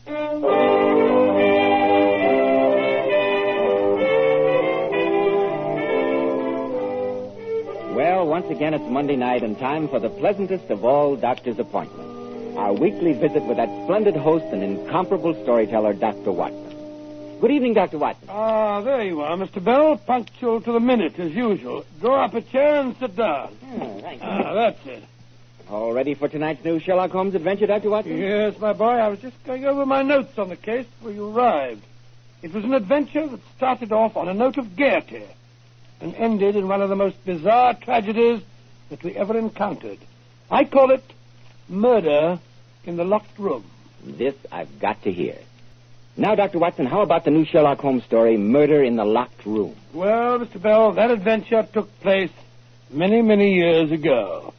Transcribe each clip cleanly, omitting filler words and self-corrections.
Well, once again, it's Monday night and time for the pleasantest of all doctor's appointments. Our weekly visit with that splendid host and incomparable storyteller, Dr. Watson. Good evening, Dr. Watson. Ah, there you are, Mr. Bell. Punctual to the minute, as usual. Draw up a chair and sit down. Thank you. That's it. All ready for tonight's new Sherlock Holmes adventure, Dr. Watson? Yes, my boy. I was just going over my notes on the case before you arrived. It was an adventure that started off on a note of gaiety and ended in one of the most bizarre tragedies that we ever encountered. I call it Murder in the Locked Room. This I've got to hear. Now, Dr. Watson, how about the new Sherlock Holmes story, Murder in the Locked Room? Well, Mr. Bell, that adventure took place many, many years ago.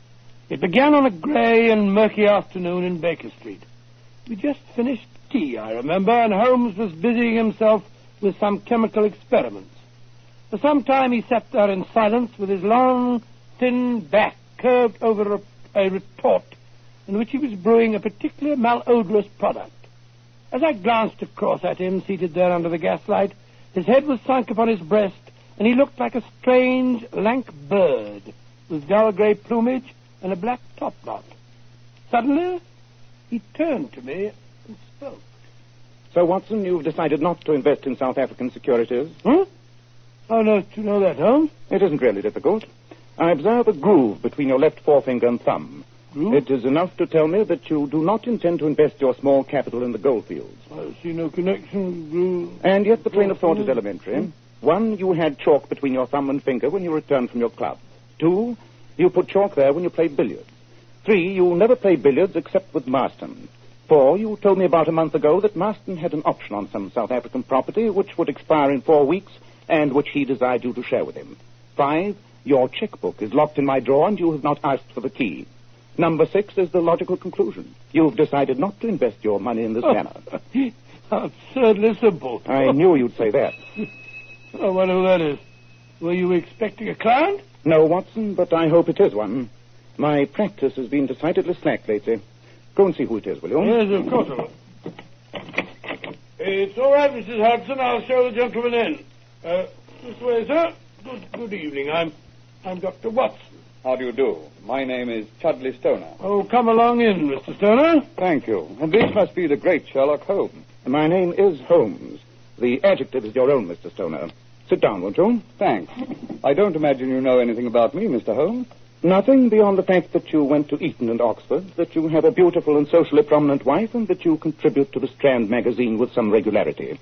It began on a grey and murky afternoon in Baker Street. We just finished tea, I remember, and Holmes was busying himself with some chemical experiments. For some time he sat there in silence with his long, thin back curved over a retort in which he was brewing a particularly malodorous product. As I glanced across at him, seated there under the gaslight, his head was sunk upon his breast, and he looked like a strange, lank bird with dull grey plumage and a black topknot. Suddenly, he turned to me and spoke. So, Watson, you've decided not to invest in South African securities? Huh? How do you know that, Holmes? It isn't really difficult. I observe a groove between your left forefinger and thumb. Groove? It is enough to tell me that you do not intend to invest your small capital in the goldfields. I see no connection. Groove. And yet the train of thought is elementary. 1, you had chalk between your thumb and finger when you returned from your club. 2, you put chalk there when you played billiards. 3, you never play billiards except with Marston. 4, you told me about a month ago that Marston had an option on some South African property which would expire in 4 weeks and which he desired you to share with him. 5, your checkbook is locked in my drawer and you have not asked for the key. Number 6 is the logical conclusion. You've decided not to invest your money in this manner. Absurdly simple. I knew you'd say that. I wonder who that is. Were you expecting a client? No, Watson, but I hope it is one. My practice has been decidedly slack lately. Go and see who it is, will you? Yes, of course I will. It's all right, Mrs. Hudson. I'll show the gentleman in. This way, sir. Good evening. I'm Dr. Watson. How do you do? My name is Chudley Stoner. Oh, come along in, Mr. Stoner. Thank you. And this must be the great Sherlock Holmes. My name is Holmes. The adjective is your own, Mr. Stoner. Sit down, won't you? Thanks. I don't imagine you know anything about me, Mr. Holmes. Nothing beyond the fact that you went to Eton and Oxford, that you have a beautiful and socially prominent wife, and that you contribute to the Strand magazine with some regularity.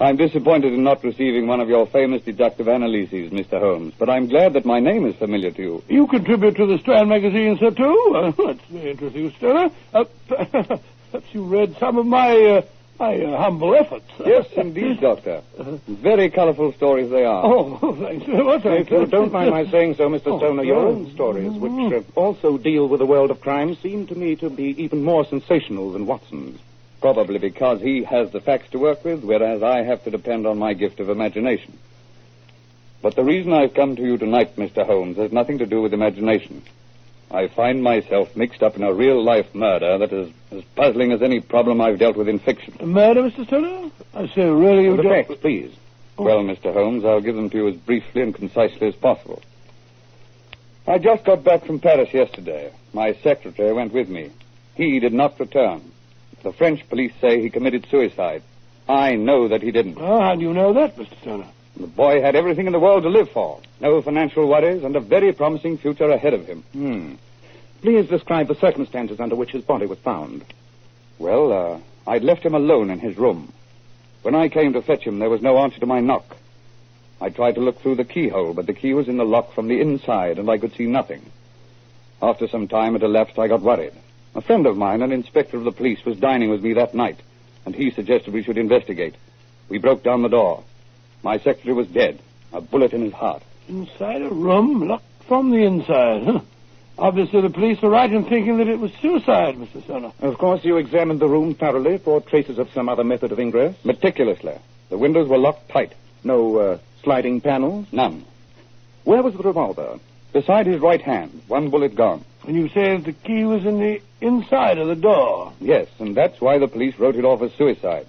I'm disappointed in not receiving one of your famous deductive analyses, Mr. Holmes, but I'm glad that my name is familiar to you. You contribute to the Strand magazine, sir, too? That's very interesting, Stoner. Perhaps you read some of my humble efforts. Yes, indeed, Doctor. Very colorful stories they are. Oh, thanks very much. If you don't mind my saying so, Mr. Stoner, your own stories, which also deal with the world of crime, seem to me to be even more sensational than Watson's. Probably because he has the facts to work with, whereas I have to depend on my gift of imagination. But the reason I've come to you tonight, Mr. Holmes, has nothing to do with imagination. I find myself mixed up in a real-life murder that is as puzzling as any problem I've dealt with in fiction. A murder, Mr. Stoner? I say, really, you The don't... facts, please. Well, Mr. Holmes, I'll give them to you as briefly and concisely as possible. I just got back from Paris yesterday. My secretary went with me. He did not return. The French police say he committed suicide. I know that he didn't. Oh, how do you know that, Mr. Stoner? The boy had everything in the world to live for. No financial worries and a very promising future ahead of him. Please describe the circumstances under which his body was found. Well, I'd left him alone in his room. When I came to fetch him, there was no answer to my knock. I tried to look through the keyhole, but the key was in the lock from the inside, and I could see nothing. After some time had elapsed, I got worried. A friend of mine, an inspector of the police, was dining with me that night, and he suggested we should investigate. We broke down the door. My secretary was dead, a bullet in his heart. Inside a room, locked from the inside, huh? Obviously, the police were right in thinking that it was suicide, Mr. Stoner. Of course, you examined the room thoroughly for traces of some other method of ingress? Meticulously. The windows were locked tight. No sliding panels? None. Where was the revolver? Beside his right hand, one bullet gone. And you say the key was in the inside of the door? Yes, and that's why the police wrote it off as suicide.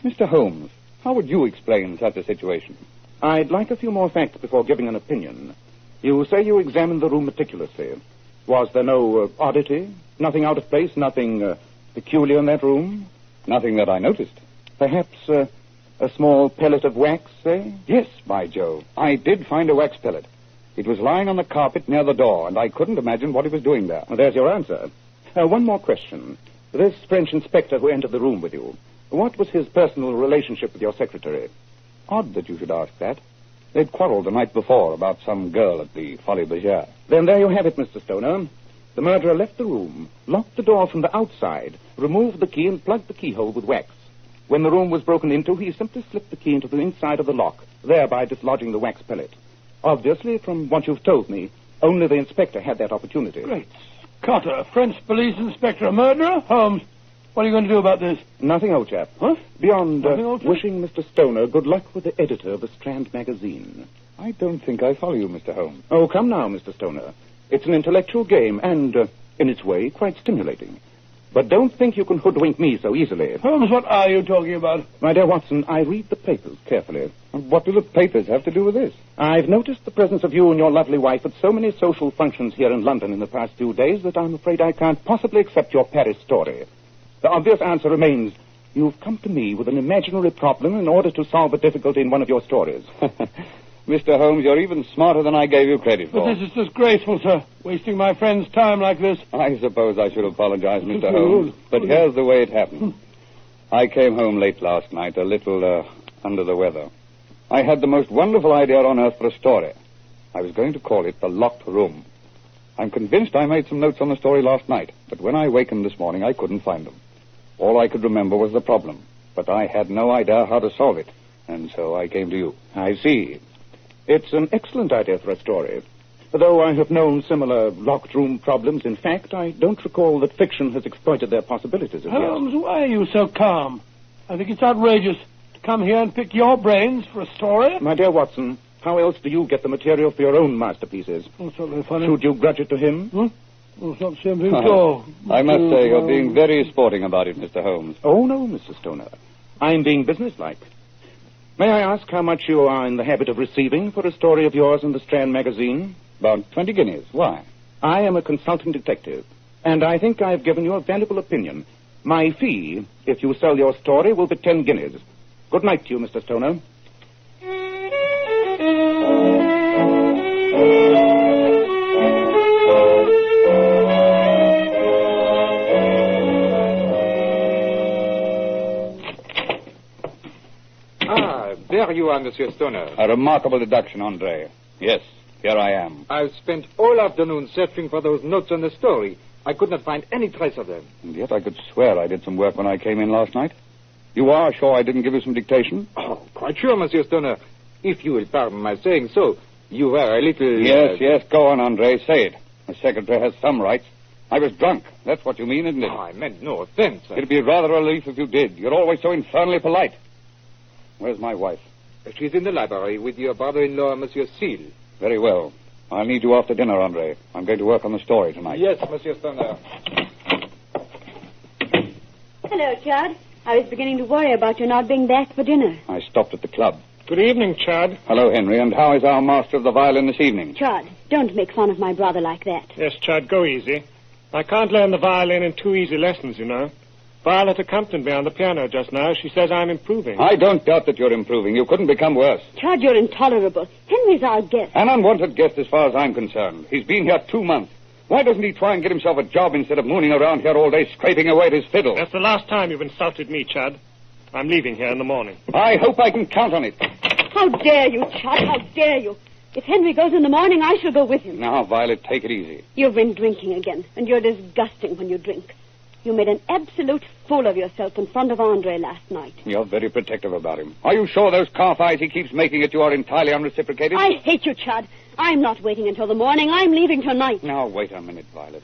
Mr. Holmes, how would you explain such a situation? I'd like a few more facts before giving an opinion. You say you examined the room meticulously. Was there no oddity? Nothing out of place? Nothing peculiar in that room? Nothing that I noticed. Perhaps a small pellet of wax, say? Yes, by Jove. I did find a wax pellet. It was lying on the carpet near the door, and I couldn't imagine what it was doing there. Well, there's your answer. One more question. This French inspector who entered the room with you, what was his personal relationship with your secretary? Odd that you should ask that. They'd quarreled the night before about some girl at the Folies Bergère. Then there you have it, Mr. Stoner. The murderer left the room, locked the door from the outside, removed the key, and plugged the keyhole with wax. When the room was broken into, he simply slipped the key into the inside of the lock, thereby dislodging the wax pellet. Obviously, from what you've told me, only the inspector had that opportunity. Great Scott, a French police inspector, a murderer? Holmes, what are you going to do about this? Nothing, old chap. Huh? Beyond Nothing, old chap? wishing Mr. Stoner good luck with the editor of the Strand magazine. I don't think I follow you, Mr. Holmes. Oh, come now, Mr. Stoner. It's an intellectual game and, in its way, quite stimulating. But don't think you can hoodwink me so easily. Holmes, what are you talking about? My dear Watson, I read the papers carefully. And what do the papers have to do with this? I've noticed the presence of you and your lovely wife at so many social functions here in London in the past few days that I'm afraid I can't possibly accept your Paris story. The obvious answer remains, you've come to me with an imaginary problem in order to solve a difficulty in one of your stories. Mr. Holmes, you're even smarter than I gave you credit for. But this is disgraceful, sir. Wasting my friend's time like this. I suppose I should apologize, Mr. Holmes. But here's the way it happened. I came home late last night, a little under the weather. I had the most wonderful idea on earth for a story. I was going to call it The Locked Room. I'm convinced I made some notes on the story last night, but when I wakened this morning, I couldn't find them. All I could remember was the problem, but I had no idea how to solve it, and so I came to you. I see. It's an excellent idea for a story. Though I have known similar locked room problems, in fact, I don't recall that fiction has exploited their possibilities as yet. Holmes, why are you so calm? I think it's outrageous to come here and pick your brains for a story. My dear Watson, how else do you get the material for your own masterpieces? Oh, it's not very funny. Should you grudge it to him? Oh, it's not the same thing at all. I must say you're being very sporting about it, Mr. Holmes. Oh, no, Mr. Stoner. I'm being businesslike. May I ask how much you are in the habit of receiving for a story of yours in the Strand magazine? About 20 guineas. Why? I am a consulting detective, and I think I've given you a valuable opinion. My fee, if you sell your story, will be 10 guineas. Good night to you, Mr. Stoner. There you are, Monsieur Stoner. A remarkable deduction, Andre. Yes, here I am. I've spent all afternoon searching for those notes on the story. I could not find any trace of them. And yet I could swear I did some work when I came in last night. You are sure I didn't give you some dictation? Oh, quite sure, Monsieur Stoner. If you will pardon my saying so, you were a little... Yes, go on, Andre. Say it. The secretary has some rights. I was drunk. That's what you mean, isn't it? Oh, I meant no offense. It'd be rather a relief if you did. You're always so infernally polite. Where's my wife? She's in the library with your brother-in-law, Monsieur Seal. Very well. I'll need you after dinner, Andre. I'm going to work on the story tonight. Yes, Monsieur Stoner. Hello, Chad. I was beginning to worry about you not being back for dinner. I stopped at the club. Good evening, Chad. Hello, Henry. And how is our master of the violin this evening? Chad, don't make fun of my brother like that. Yes, Chad, go easy. I can't learn the violin in 2 easy lessons, you know. Violet accompanied me on the piano just now. She says I'm improving. I don't doubt that you're improving. You couldn't become worse. Chad, you're intolerable. Henry's our guest. An unwanted guest as far as I'm concerned. He's been here 2 months. Why doesn't he try and get himself a job instead of mooning around here all day scraping away at his fiddle? That's the last time you've insulted me, Chad. I'm leaving here in the morning. I hope I can count on it. How dare you, Chad? How dare you? If Henry goes in the morning, I shall go with him. Now, Violet, take it easy. You've been drinking again, and you're disgusting when you drink. You made an absolute fool of yourself in front of Andre last night. You're very protective about him. Are you sure those calf eyes he keeps making at you are entirely unreciprocated? I hate you, Chad. I'm not waiting until the morning. I'm leaving tonight. Now, wait a minute, Violet.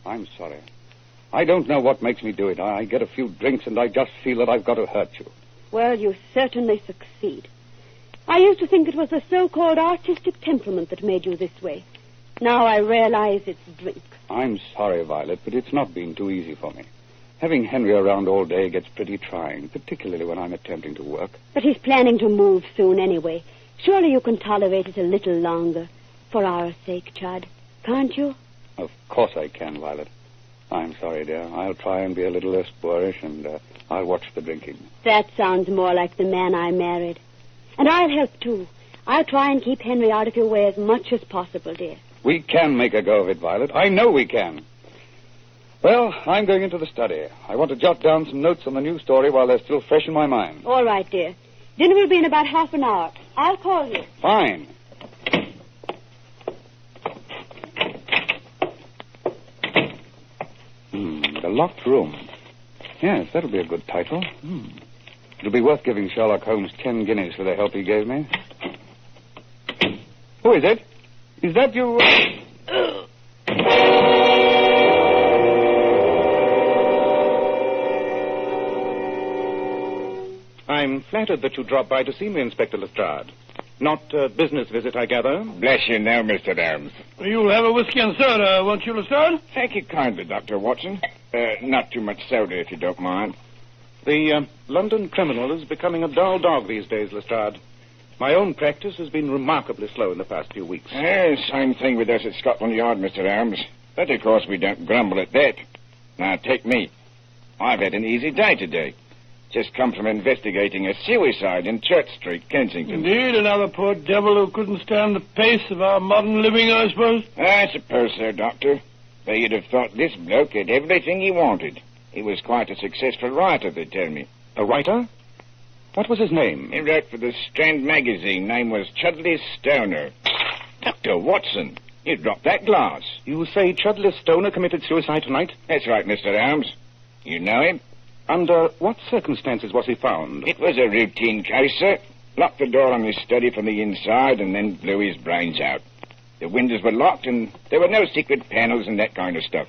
I'm sorry. I don't know what makes me do it. I get a few drinks and I just feel that I've got to hurt you. Well, you certainly succeed. I used to think it was the so-called artistic temperament that made you this way. Now I realize it's drink. I'm sorry, Violet, but it's not been too easy for me. Having Henry around all day gets pretty trying, particularly when I'm attempting to work. But he's planning to move soon anyway. Surely you can tolerate it a little longer. For our sake, Chad. Can't you? Of course I can, Violet. I'm sorry, dear. I'll try and be a little less boorish, and I'll watch the drinking. That sounds more like the man I married. And I'll help, too. I'll try and keep Henry out of your way as much as possible, dear. We can make a go of it, Violet. I know we can. Well, I'm going into the study. I want to jot down some notes on the new story while they're still fresh in my mind. All right, dear. Dinner will be in about half an hour. I'll call you. Fine. The Locked Room. Yes, that'll be a good title. It'll be worth giving Sherlock Holmes 10 guineas for the help he gave me. Who is it? Is that you? I'm flattered that you dropped by to see me, Inspector Lestrade. Not a business visit, I gather. Bless you now, Mr. Holmes. You'll have a whiskey and soda, won't you, Lestrade? Thank you kindly, Dr. Watson. Not too much soda, if you don't mind. The London criminal is becoming a dull dog these days, Lestrade. My own practice has been remarkably slow in the past few weeks. Same thing with us at Scotland Yard, Mr. Holmes. But, of course, we don't grumble at that. Now, take me. I've had an easy day today. Just come from investigating a suicide in Church Street, Kensington. Indeed, another poor devil who couldn't stand the pace of our modern living, I suppose. I suppose so, Doctor. Though you'd have thought this bloke had everything he wanted. He was quite a successful writer, they tell me. A writer? What was his name? He wrote for the Strand magazine. Name was Chudley Stoner. Dr. Watson, you dropped that glass. You say Chudley Stoner committed suicide tonight? That's right, Mr. Holmes. You know him? Under what circumstances was he found? It was a routine case, sir. Locked the door on his study from the inside and then blew his brains out. The windows were locked and there were no secret panels and that kind of stuff.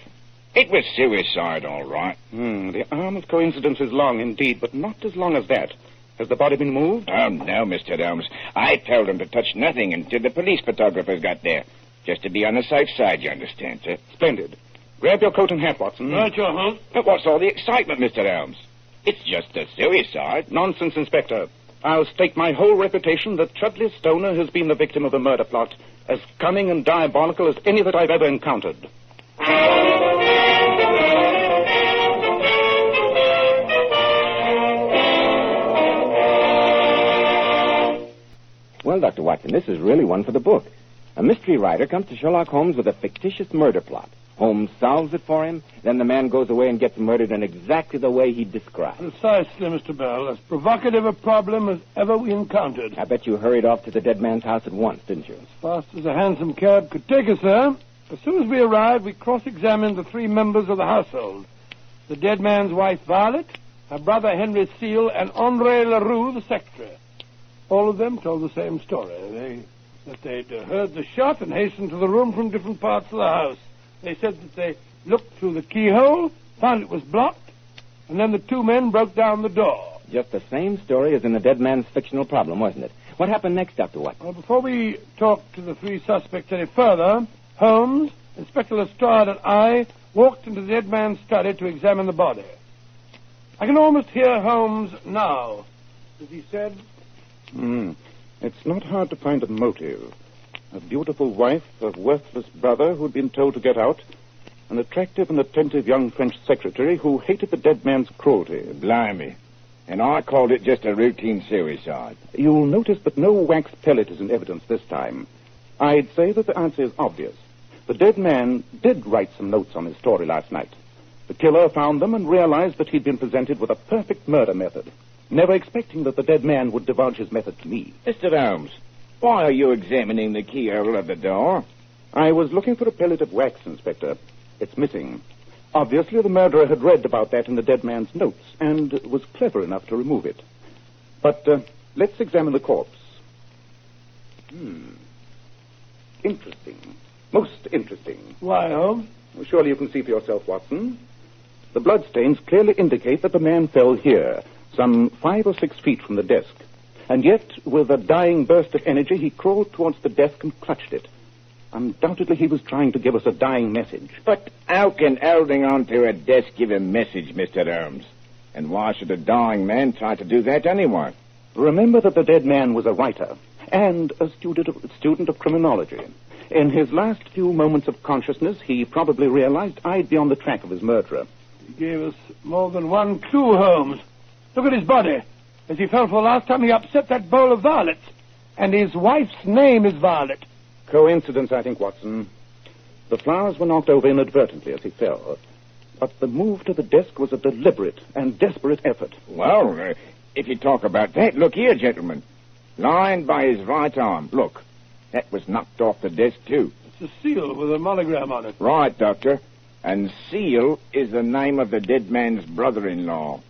It was suicide, all right. The arm of coincidence is long indeed, but not as long as that. Has the body been moved? Oh, no, Mr. Holmes. I told them to touch nothing until the police photographers got there. Just to be on the safe side, you understand, sir. Splendid. Grab your coat and hat, Watson. Right, your Holmes. But what's all the excitement, Mr. Holmes? It's just a suicide. Nonsense, Inspector. I'll stake my whole reputation that Chudley Stoner has been the victim of a murder plot, as cunning and diabolical as any that I've ever encountered. Well, Dr. Watson, this is really one for the book. A mystery writer comes to Sherlock Holmes with a fictitious murder plot. Holmes solves it for him, then the man goes away and gets murdered in exactly the way he described. Precisely, Mr. Bell. As provocative a problem as ever we encountered. I bet you hurried off to the dead man's house at once, didn't you? As fast as a hansom cab could take us there. As soon as we arrived, we cross-examined the three members of the household. The dead man's wife, Violet, her brother, Henry Seal, and Andre Leroux, the secretary. All of them told the same story. That they'd heard the shot and hastened to the room from different parts of the house. They said that they looked through the keyhole, found it was blocked, and then the two men broke down the door. Just the same story as in the dead man's fictional problem, wasn't it? What happened next, Dr. Watson? Well, before we talked to the three suspects any further, Holmes, Inspector Lestrade, and I walked into the dead man's study to examine the body. I can almost hear Holmes now, as he said... It's not hard to find a motive. A beautiful wife, a worthless brother who'd been told to get out, an attractive and attentive young French secretary who hated the dead man's cruelty. Blimey. And I called it just a routine suicide. You'll notice that no wax pellet is in evidence this time. I'd say that the answer is obvious. The dead man did write some notes on his story last night. The killer found them and realized that he'd been presented with a perfect murder method, never expecting that the dead man would divulge his method to me. Mr. Holmes, why are you examining the keyhole of the door? I was looking for a pellet of wax, Inspector. It's missing. Obviously, the murderer had read about that in the dead man's notes and was clever enough to remove it. But let's examine the corpse. Interesting. Most interesting. Why, Holmes? Well, surely you can see for yourself, Watson. The bloodstains clearly indicate that the man fell here, some 5 or 6 feet from the desk. And yet, with a dying burst of energy, he crawled towards the desk and clutched it. Undoubtedly, he was trying to give us a dying message. But how can holding on to a desk give a message, Mr. Holmes? And why should a dying man try to do that anyway? Remember that the dead man was a writer and a student of criminology. In his last few moments of consciousness, he probably realized I'd be on the track of his murderer. He gave us more than one clue, Holmes. Look at his body. As he fell for last time, he upset that bowl of violets. And his wife's name is Violet. Coincidence, I think, Watson. The flowers were knocked over inadvertently as he fell. But the move to the desk was a deliberate and desperate effort. Well, if you talk about that, look here, gentlemen. Lying by his right arm. Look, that was knocked off the desk, too. It's a seal with a monogram on it. Right, Doctor. And Seal is the name of the dead man's brother-in-law.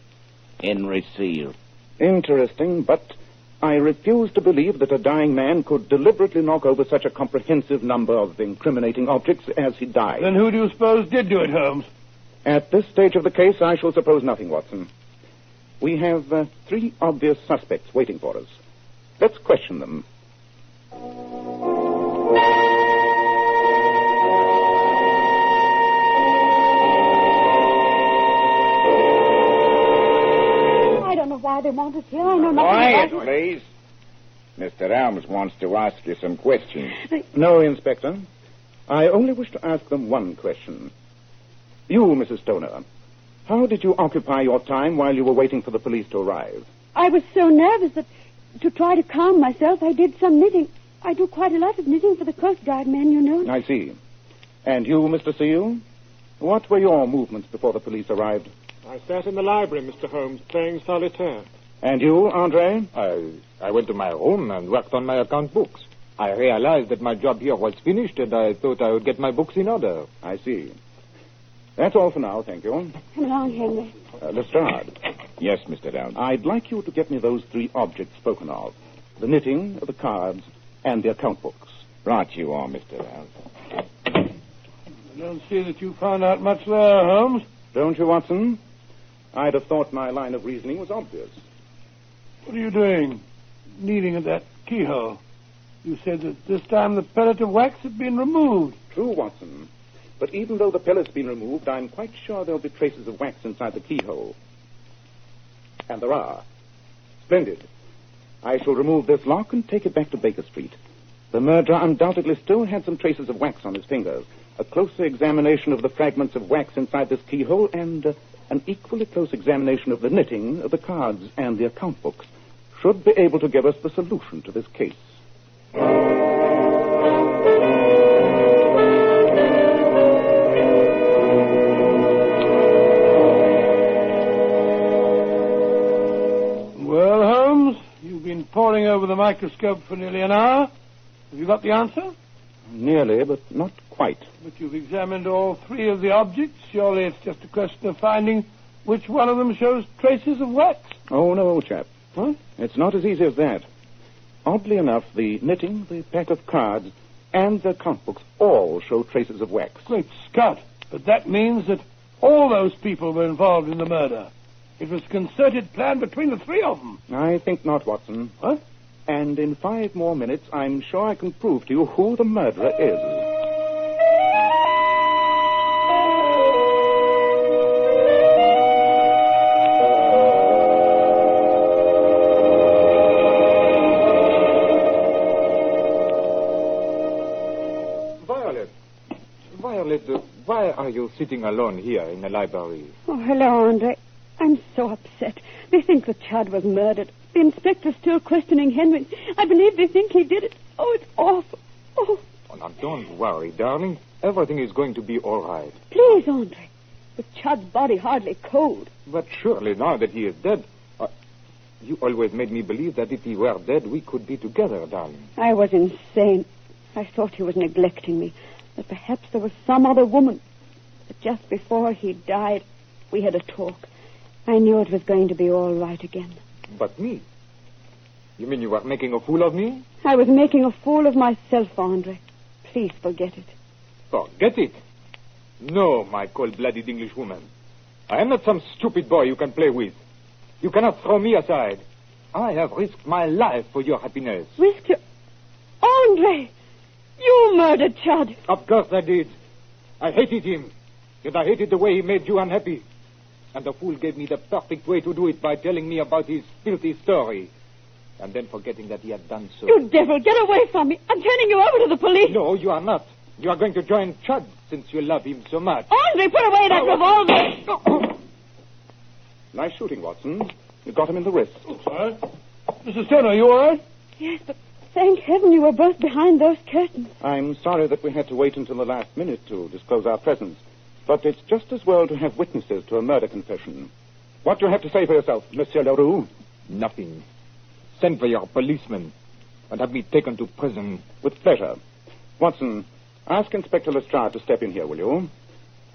Henry Seal. Interesting, but I refuse to believe that a dying man could deliberately knock over such a comprehensive number of incriminating objects as he died. Then who do you suppose did do it, Holmes? At this stage of the case, I shall suppose nothing, Watson. We have 3 obvious suspects waiting for us. Let's question them. I don't know why they want us here. I know nothing Quiet, about it. please. Mr. Holmes wants to ask you some questions. No, Inspector. I only wish to ask them one question. You, Mrs. Stoner, how did you occupy your time while you were waiting for the police to arrive? I was so nervous that to try to calm myself, I did some knitting. I do quite a lot of knitting for the Coast Guard men, you know. I see. And you, Mr. Seal? What were your movements before the police arrived? I sat in the library, Mr. Holmes, playing solitaire. And you, Andre? I went to my room and worked on my account books. I realized that my job here was finished, and I thought I would get my books in order. I see. That's all for now, thank you. Come along, Henry. Lestrade, Yes, Mr. Holmes. I'd like you to get me those 3 objects spoken of. The knitting, the cards, and the account books. Right you are, Mr. Holmes. I don't see that you found out much there, Holmes. Don't you, Watson? I'd have thought my line of reasoning was obvious. What are you doing? Kneading at that keyhole. You said that this time the pellet of wax had been removed. True, Watson. But even though the pellet's been removed, I'm quite sure there'll be traces of wax inside the keyhole. And there are. Splendid. I shall remove this lock and take it back to Baker Street. The murderer undoubtedly still had some traces of wax on his fingers. A closer examination of the fragments of wax inside this keyhole and an equally close examination of the knitting, the cards, and the account books should be able to give us the solution to this case. Well, Holmes, you've been poring over the microscope for nearly an hour. Have you got the answer? Nearly, but not quite. But you've examined all 3 of the objects. Surely it's just a question of finding which one of them shows traces of wax. Oh, no, old chap. Huh? It's not as easy as that. Oddly enough, the knitting, the pack of cards, and the account books all show traces of wax. Great Scott. But that means that all those people were involved in the murder. It was a concerted plan between the 3 of them. I think not, Watson. What? And in 5 more minutes, I'm sure I can prove to you who the murderer is. Violet, why are you sitting alone here in the library? Oh, hello, Andre. I'm so upset. They think the Chud was murdered. The inspector's still questioning Henry. I believe they think he did it. Oh, it's awful. Oh. Oh, now, don't worry, darling. Everything is going to be all right. Please, Andre. With Chud's body hardly cold. But surely now that he is dead, you always made me believe that if he were dead, we could be together, darling. I was insane. I thought he was neglecting me. That perhaps there was some other woman. But just before he died, we had a talk. I knew it was going to be all right again. But me? You mean you were making a fool of me? I was making a fool of myself, Andre. Please forget it. Forget it? No, my cold-blooded Englishwoman. I am not some stupid boy you can play with. You cannot throw me aside. I have risked my life for your happiness. Risk your... Andre! You murdered Chud. Of course I did. I hated him. And I hated the way he made you unhappy. And the fool gave me the perfect way to do it by telling me about his filthy story. And then forgetting that he had done so. You devil, get away from me. I'm turning you over to the police. No, you are not. You are going to join Chud since you love him so much. Andre, put away that revolver. Nice shooting, Watson. You got him in the wrist. Sorry. Mrs. Turner, you all right? Yes, but thank heaven you were both behind those curtains. I'm sorry that we had to wait until the last minute to disclose our presence. But it's just as well to have witnesses to a murder confession. What do you have to say for yourself, Monsieur Leroux? Nothing. Send for your policeman and have me taken to prison. With pleasure. Watson, ask Inspector Lestrade to step in here, will you?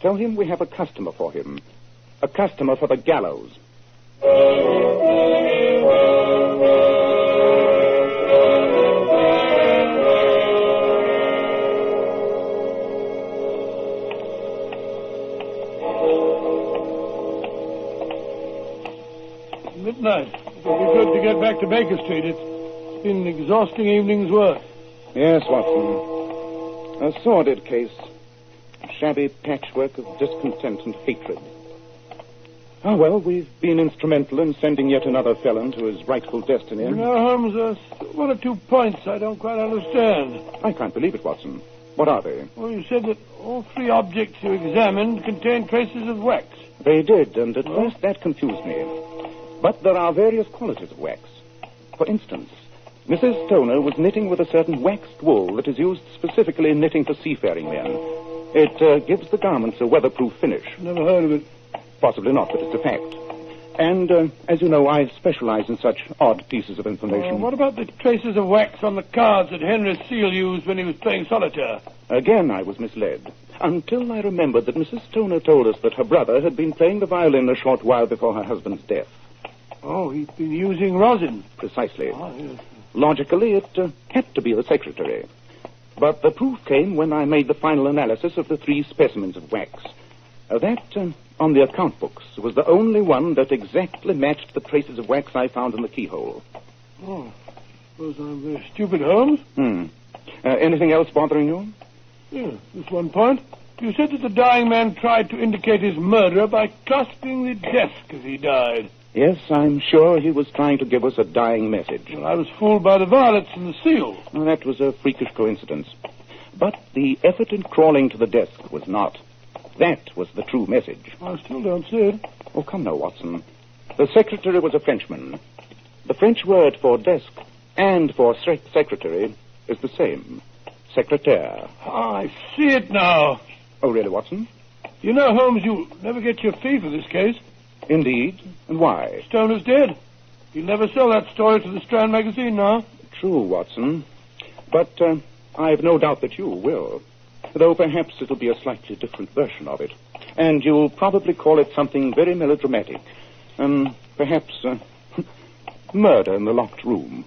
Tell him we have a customer for him. A customer for the gallows. Midnight. It'll be good to get back to Baker Street. It's been an exhausting evening's work. Yes, Watson. A sordid case. A shabby patchwork of discontent and hatred. Oh, well, we've been instrumental in sending yet another felon to his rightful destiny. You know, Holmes, there's one or two points I don't quite understand. I can't believe it, Watson. What are they? Well, you said that all three objects you examined contained traces of wax. They did, and at first that confused me. But there are various qualities of wax. For instance, Mrs. Stoner was knitting with a certain waxed wool that is used specifically in knitting for seafaring men. It gives the garments a weatherproof finish. Never heard of it. Possibly not, but it's a fact. And, as you know, I specialize in such odd pieces of information. What about the traces of wax on the cards that Henry Seal used when he was playing solitaire? Again, I was misled. Until I remembered that Mrs. Stoner told us that her brother had been playing the violin a short while before her husband's death. Oh, he'd been using rosin. Precisely. Oh, yes. Logically, it had to be the secretary. But the proof came when I made the final analysis of the three specimens of wax. That, on the account books, was the only one that exactly matched the traces of wax I found in the keyhole. Oh, suppose I'm very stupid, Holmes. Anything else bothering you? Yeah, just one point. You said that the dying man tried to indicate his murderer by clasping the desk as he died. Yes, I'm sure he was trying to give us a dying message. Well, I was fooled by the violets and the seal. Well, that was a freakish coincidence. But the effort in crawling to the desk was not. That was the true message. I still don't see it. Oh, come now, Watson. The secretary was a Frenchman. The French word for desk and for secretary is the same. Secrétaire. I see it now. Oh, really, Watson? You know, Holmes, you'll never get your fee for this case. Indeed. And why? Stoner's dead. He'll never sell that story to the Strand magazine now. True, Watson. But I've no doubt that you will. Though perhaps it'll be a slightly different version of it. And you'll probably call it something very melodramatic. Perhaps murder in the locked room.